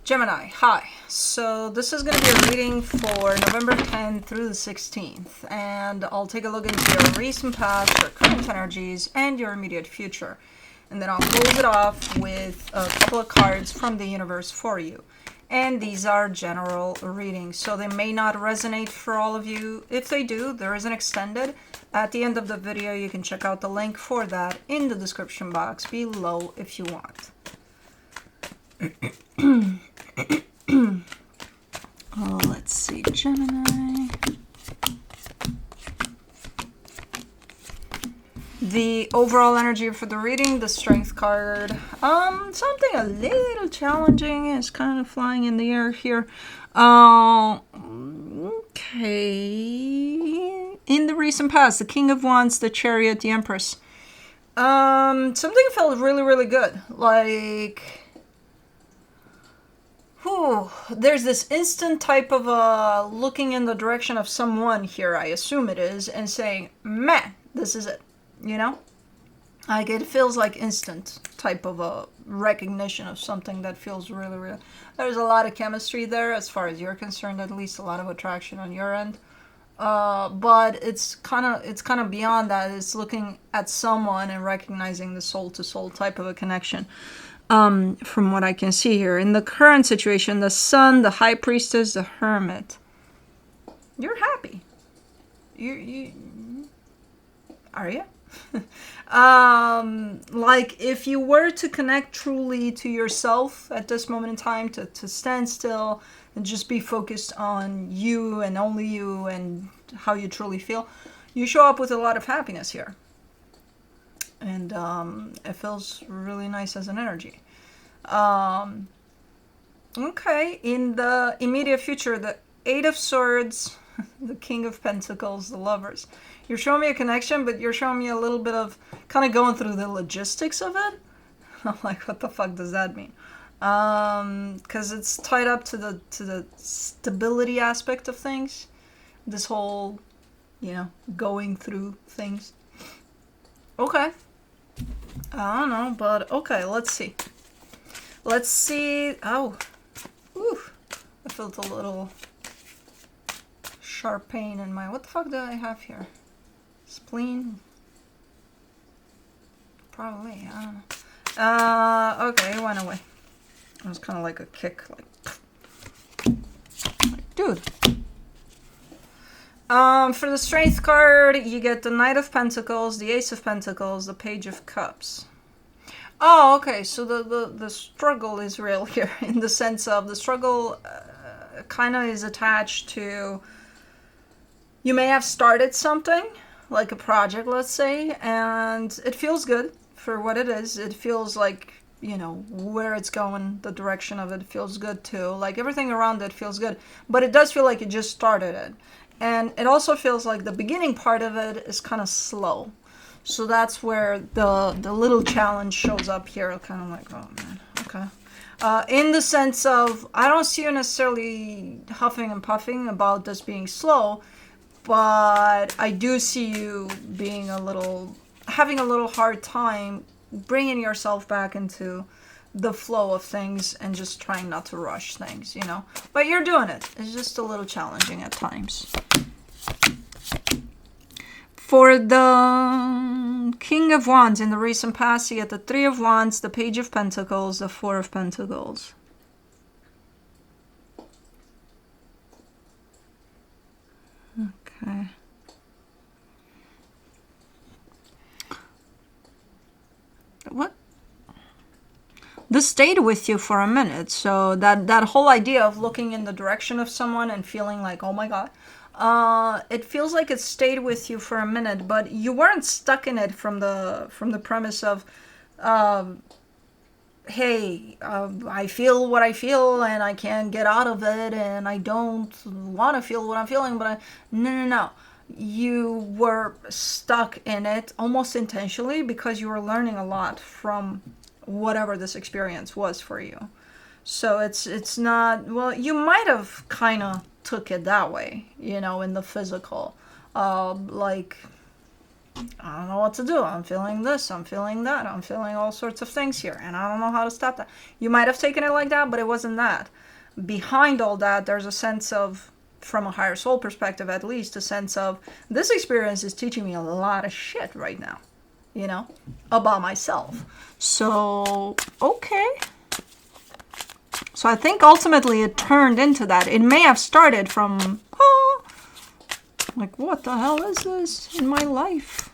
Gemini, hi. So this is going to be a reading for November 10th through the 16th, and I'll take a look into your recent past, your current energies, and your immediate future. And then I'll close it off with a couple of cards from the universe for you. And these are general readings, so they may not resonate for all of you. If they do, there is an extended. At the end of the video, you can check out the link for that in the description box below if you want. Oh, let's see, Gemini. The overall energy for the reading, the Strength card. Something a little challenging is kind of flying in the air here. Okay. In the recent past, the King of Wands, the Chariot, the Empress. Something felt really, really good. Like, there's this instant type of looking in the direction of someone here, I assume it is, and saying, man, this is it. You know? Like, it feels like instant type of a recognition of something that feels really real. There's a lot of chemistry there, as far as you're concerned, at least a lot of attraction on your end. But it's kind of beyond that. It's looking at someone and recognizing the soul-to-soul type of a connection. From what I can see here. In the current situation, the Sun, the High Priestess, the Hermit. You're happy. You are you? Like, if you were to connect truly to yourself at this moment in time, to stand still and just be focused on you and only you and how you truly feel, you show up with a lot of happiness here. And it feels really nice as an energy. Okay, in the immediate future, the Eight of Swords, the King of Pentacles, the Lovers. You're showing me a connection, but you're showing me a little bit of kind of going through the logistics of it. I'm like, what the fuck does that mean? Because it's tied up to the stability aspect of things. This whole, going through things. Okay. I don't know, but okay, let's see. Let's see. Oh, whew. I felt a little sharp pain in my... What the fuck do I have here? Spleen? Probably, I don't know. Okay, it went away. It was kind of like a kick, like dude. For the Strength card, you get the Knight of Pentacles, the Ace of Pentacles, the Page of Cups. Oh, okay, so the struggle is real here, in the sense of the struggle kind of is attached to... You may have started something, like a project, let's say, and it feels good for what it is. It feels like, where it's going, the direction of it feels good too. Like, everything around it feels good, but it does feel like you just started it. And it also feels like the beginning part of it is kind of slow. So that's where the little challenge shows up here. Kind of like, oh man, okay. In the sense of, I don't see you necessarily huffing and puffing about this being slow, but I do see you being having a little hard time bringing yourself back into the flow of things and just trying not to rush things, But you're doing it. It's just a little challenging at times. For the King of Wands in the recent past, you get the Three of Wands, the Page of Pentacles, the Four of Pentacles. Okay. What? This stayed with you for a minute, so that whole idea of looking in the direction of someone and feeling like, oh my god, it feels like it stayed with you for a minute, but you weren't stuck in it from the premise of, hey, I feel what I feel and I can't get out of it and I don't want to feel what I'm feeling, but no. You were stuck in it almost intentionally because you were learning a lot from whatever this experience was for you. So it's not, well, you might have kind of took it that way, in the physical. Like, I don't know what to do. I'm feeling this, I'm feeling that, I'm feeling all sorts of things here, and I don't know how to stop that. You might have taken it like that, but it wasn't that. Behind all that, there's a sense of, from a higher soul perspective at least, a sense of, this experience is teaching me a lot of shit right now, you know, about myself. So, okay. So I think ultimately it turned into that. It may have started from, oh, like, what the hell is this in my life?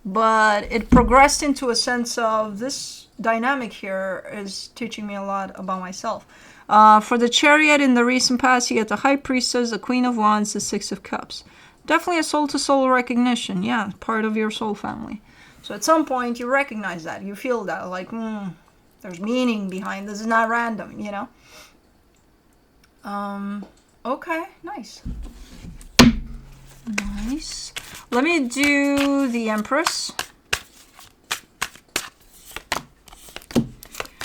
But it progressed into a sense of, this dynamic here is teaching me a lot about myself. For the Chariot in the recent past, you get the High Priestess, the Queen of Wands, the Six of Cups. Definitely a soul-to-soul recognition. Yeah, part of your soul family. So at some point you recognize that. You feel that, like, there's meaning behind this. Is not random, you know? Okay, nice. Nice. Let me do the Empress.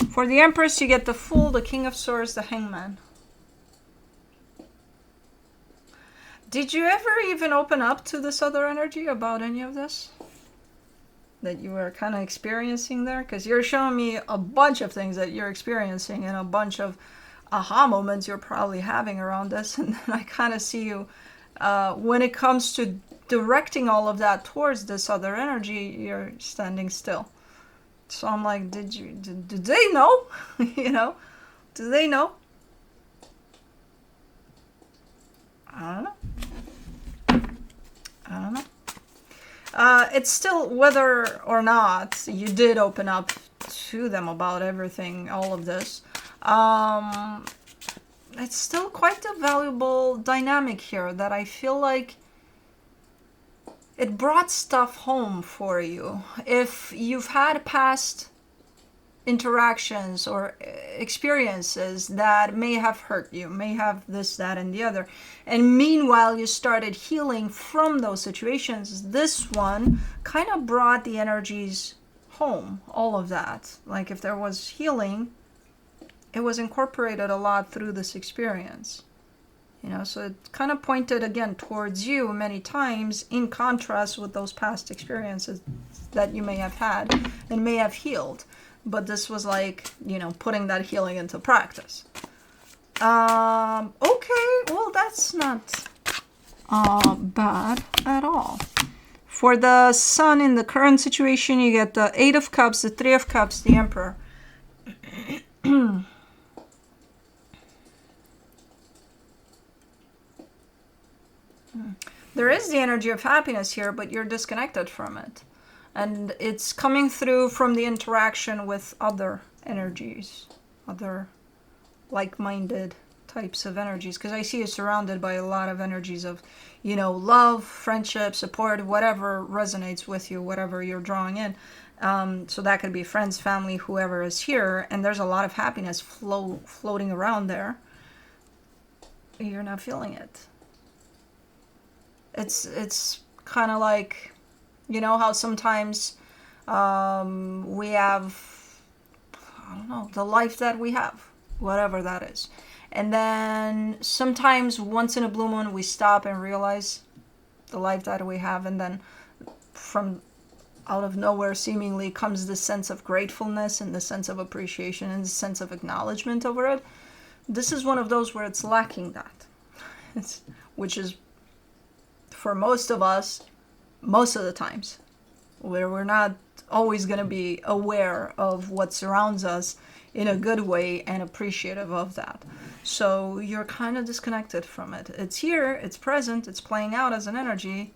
For the Empress, you get the Fool, the King of Swords, the Hangman. Did you ever even open up to this other energy about any of this that you were kind of experiencing there? Because you're showing me a bunch of things that you're experiencing and a bunch of aha moments you're probably having around this. And then I kind of see you, when it comes to directing all of that towards this other energy, you're standing still. So I'm like, did they know? You know, do they know? I don't know. I don't know. It's still whether or not you did open up to them about everything, all of this. It's still quite a valuable dynamic here that I feel like it brought stuff home for you. If you've had past interactions or experiences that may have hurt you, may have this, that, and the other, and meanwhile you started healing from those situations, this one kind of brought the energies home, all of that. Like if there was healing, it was incorporated a lot through this experience. You know, so it kind of pointed again towards you many times, in contrast with those past experiences that you may have had and may have healed. But this was like, you know, putting that healing into practice. Okay, well, that's not bad at all. For the Sun in the current situation, you get the Eight of Cups, the Three of Cups, the Emperor. There is the energy of happiness here, but you're disconnected from it. And it's coming through from the interaction with other energies, other like-minded types of energies. Because I see you surrounded by a lot of energies of, you know, love, friendship, support, whatever resonates with you, whatever you're drawing in. So that could be friends, family, whoever is here. And there's a lot of happiness floating around there. You're not feeling it. It's kind of like, you know how sometimes we have, I don't know, the life that we have, whatever that is. And then sometimes once in a blue moon we stop and realize the life that we have, and then from out of nowhere seemingly comes this sense of gratefulness and the sense of appreciation and the sense of acknowledgement over it. This is one of those where it's lacking that. Which is, for most of us, most of the times, where we're not always going to be aware of what surrounds us in a good way and appreciative of that. So you're kind of disconnected from it. It's here, it's present, it's playing out as an energy.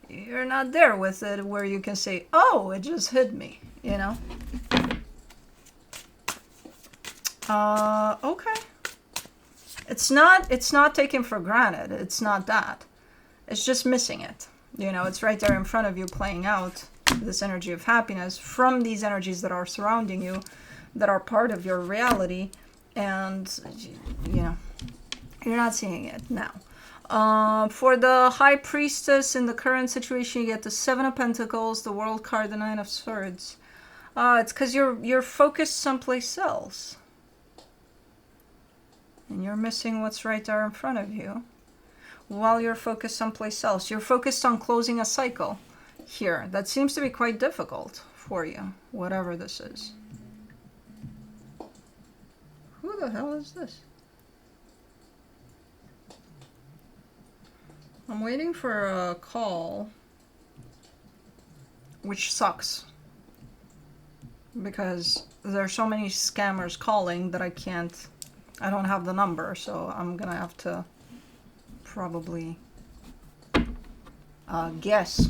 You're not there with it where you can say, oh, it just hit me, you know? Okay. It's not taken for granted. It's not that. It's just missing it. You know, it's right there in front of you playing out this energy of happiness from these energies that are surrounding you, that are part of your reality, and, you know, you're not seeing it now. For the High Priestess in the current situation, you get the Seven of Pentacles, the World card, the Nine of Swords. It's because you're focused someplace else. And you're missing what's right there in front of you. While you're focused someplace else. You're focused on closing a cycle. here that seems to be quite difficult for you, whatever this is. Who the hell is this? I'm waiting for a call, which sucks because there's so many scammers calling that I don't have the number, so I'm gonna have to probably guess.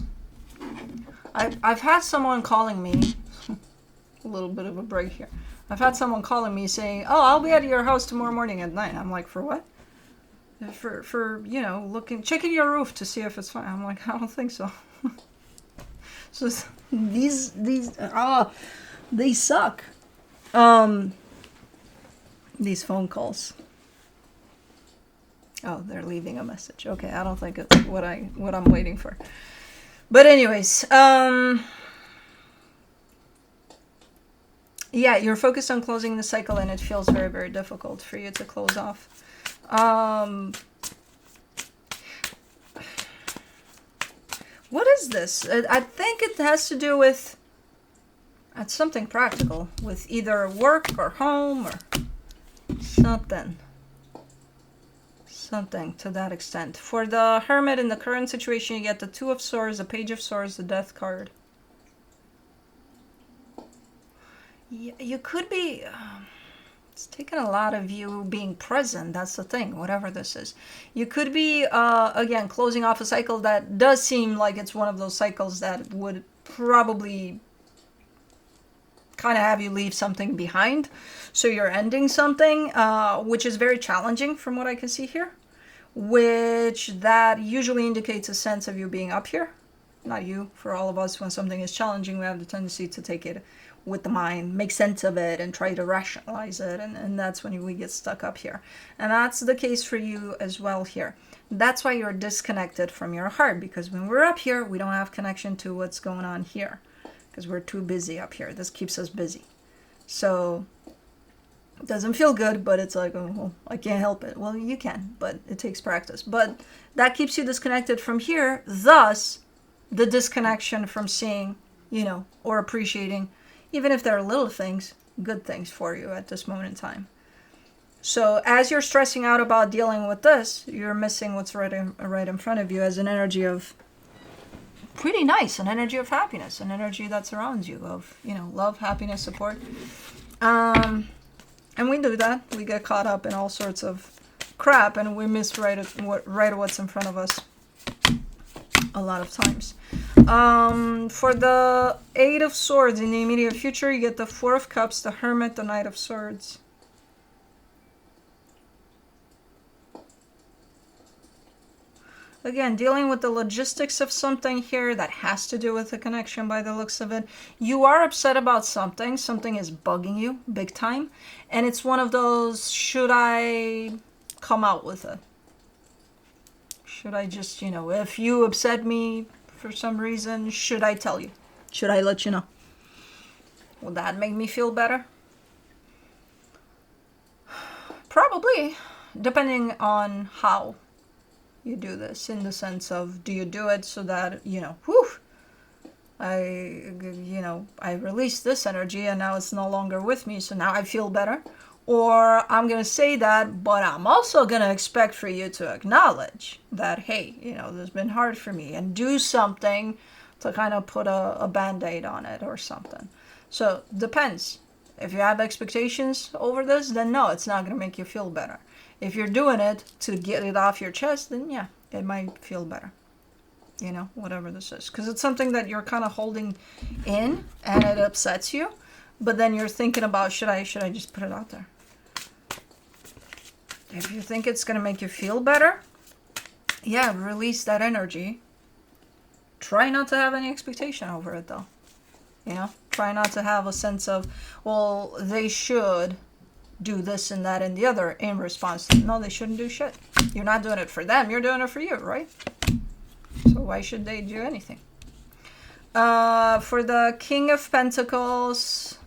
I've had someone calling me, a little bit of a break here. I've had someone calling me saying, "Oh, I'll be at your house tomorrow morning at 9." I'm like, "For what?" For you know, checking your roof to see if it's fine. I'm like, "I don't think so." So these they suck. These phone calls. Oh, they're leaving a message. Okay, I don't think it's what I'm waiting for. But anyways, yeah, you're focused on closing the cycle, and it feels very, very difficult for you to close off. What is this? I think it has to do with something practical, with either work or home or something to that extent. For the Hermit, in the current situation, you get the Two of Swords, the Page of Swords, the Death card. You could be... it's taken a lot of you being present. That's the thing, whatever this is. You could be, again, closing off a cycle that does seem like it's one of those cycles that would probably kind of have you leave something behind. So you're ending something, which is very challenging from what I can see here, which that usually indicates a sense of you being up here. Not you, for all of us, when something is challenging, we have the tendency to take it with the mind, make sense of it, and try to rationalize it, and that's when we get stuck up here. And that's the case for you as well here. That's why you're disconnected from your heart, because when we're up here, we don't have connection to what's going on here, because we're too busy up here. This keeps us busy. So it doesn't feel good, but it's like, oh, well, I can't help it. Well, you can, but it takes practice. But that keeps you disconnected from here, thus the disconnection from seeing, or appreciating, even if there are little things, good things for you at this moment in time. So as you're stressing out about dealing with this, you're missing what's right in front of you as an energy of pretty nice, an energy of happiness, an energy that surrounds you of, love, happiness, support. And we do that. We get caught up in all sorts of crap, and we miss right what's in front of us a lot of times. For the Eight of Swords in the immediate future, you get the Four of Cups, the Hermit, the Knight of Swords. Again, dealing with the logistics of something here that has to do with the connection by the looks of it. You are upset about something. Something is bugging you big time. And it's one of those, should I come out with it? Should I just, if you upset me for some reason, should I tell you? Should I let you know? Will that make me feel better? Probably, depending on how you do this, in the sense of, do you do it so that, I release this energy and now it's no longer with me, so now I feel better? Or I'm going to say that, but I'm also going to expect for you to acknowledge that, hey, this has been hard for me, and do something to kind of put a band-aid on it or something. So, depends. If you have expectations over this, then no, it's not going to make you feel better. If you're doing it to get it off your chest, then yeah, it might feel better. Whatever this is. Because it's something that you're kind of holding in, and it upsets you. But then you're thinking about, should I just put it out there? If you think it's going to make you feel better, yeah, release that energy. Try not to have any expectation over it, though. Try not to have a sense of, well, they should do this and that and the other in response to, no, they shouldn't do shit. You're not doing it for them, you're doing it for you, right? So why should they do anything? For the King of Pentacles,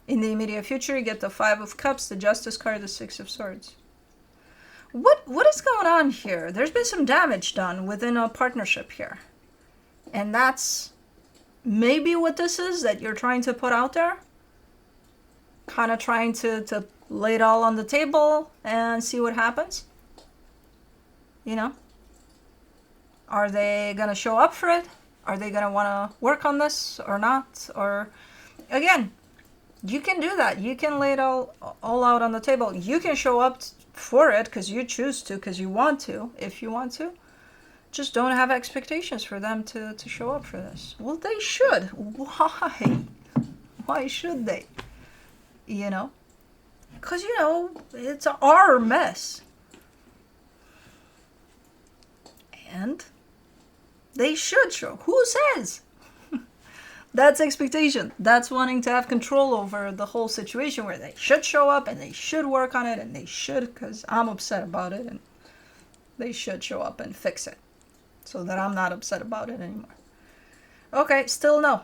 in the immediate future, you get the Five of Cups, the Justice card, the Six of Swords. What is going on here? There's been some damage done within a partnership here. And that's maybe what this is that you're trying to put out there, kind of trying to lay it all on the table and see what happens. You know, are they going to show up for it? Are they going to want to work on this or not? Or again, you can do that. You can lay it all out on the table. You can show up for it because you choose to, because you want to, if you want to. Just don't have expectations for them to show up for this. Well, they should. Why? Why should they? You know? Because, you know, it's our mess. And they should show. Who says? That's expectation. That's wanting to have control over the whole situation where they should show up and they should work on it and they should, because I'm upset about it, and they should show up and fix it so that I'm not upset about it anymore. Okay, still no.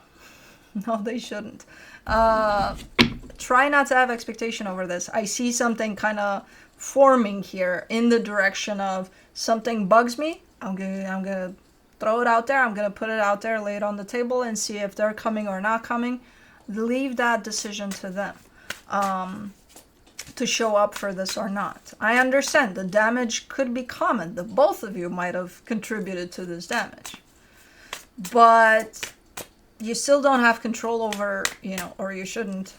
No, they shouldn't. Try not to have expectation over this. I see something kind of forming here in the direction of something bugs me. I'm gonna throw it out there. I'm gonna put it out there, lay it on the table, and see if they're coming or not coming. Leave that decision to them, to show up for this or not. I understand the damage could be common. The both of you might have contributed to this damage, but you still don't have control over, you know, or you shouldn't,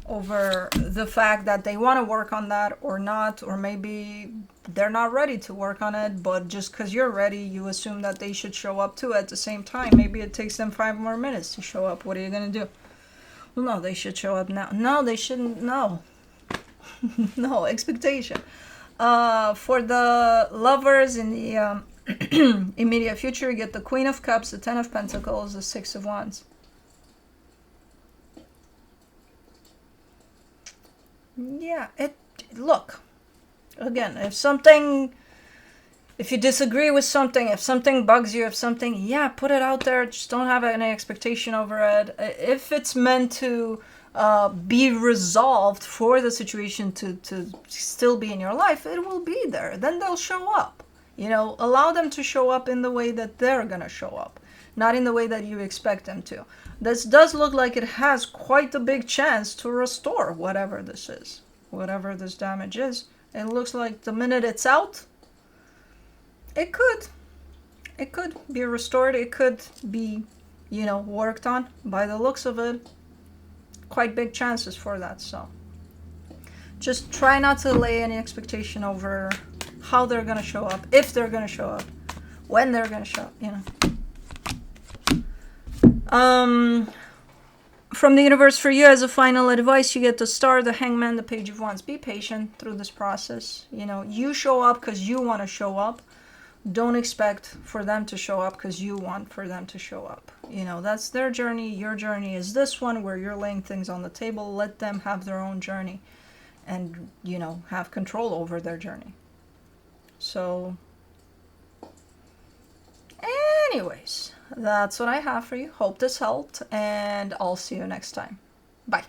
over the fact that they want to work on that or not, or maybe they're not ready to work on it, but just because you're ready, you assume that they should show up too at the same time. Maybe it takes them 5 more minutes to show up. What are you going to do? Well, no, they should show up now. No, they shouldn't. No. No, expectation. For the lovers in the immediate future, you get the Queen of Cups, the Ten of Pentacles, the Six of Wands. Yeah, look, again, if you disagree with something, if something bugs you, yeah, put it out there. Just don't have any expectation over it. If it's meant to be resolved for the situation to still be in your life, it will be there. Then they'll show up. You know, allow them to show up in the way that they're gonna show up, not in the way that you expect them to. This does look like it has quite a big chance to restore whatever this is, whatever this damage is. It looks like the minute it's out, it could be restored. It could be, you know, worked on. By the looks of it, quite big chances for that. So just try not to lay any expectation over how they're gonna show up, if they're gonna show up, when they're gonna show up, you know. From the universe for you, as a final advice, you get the Star, the Hangman, the Page of Wands. Be patient through this process. You know, you show up because you want to show up. Don't expect for them to show up because you want for them to show up. You know, that's their journey. Your journey is this one where you're laying things on the table. Let them have their own journey and, you know, have control over their journey. So, anyways, that's what I have for you. Hope this helped, and I'll see you next time. Bye.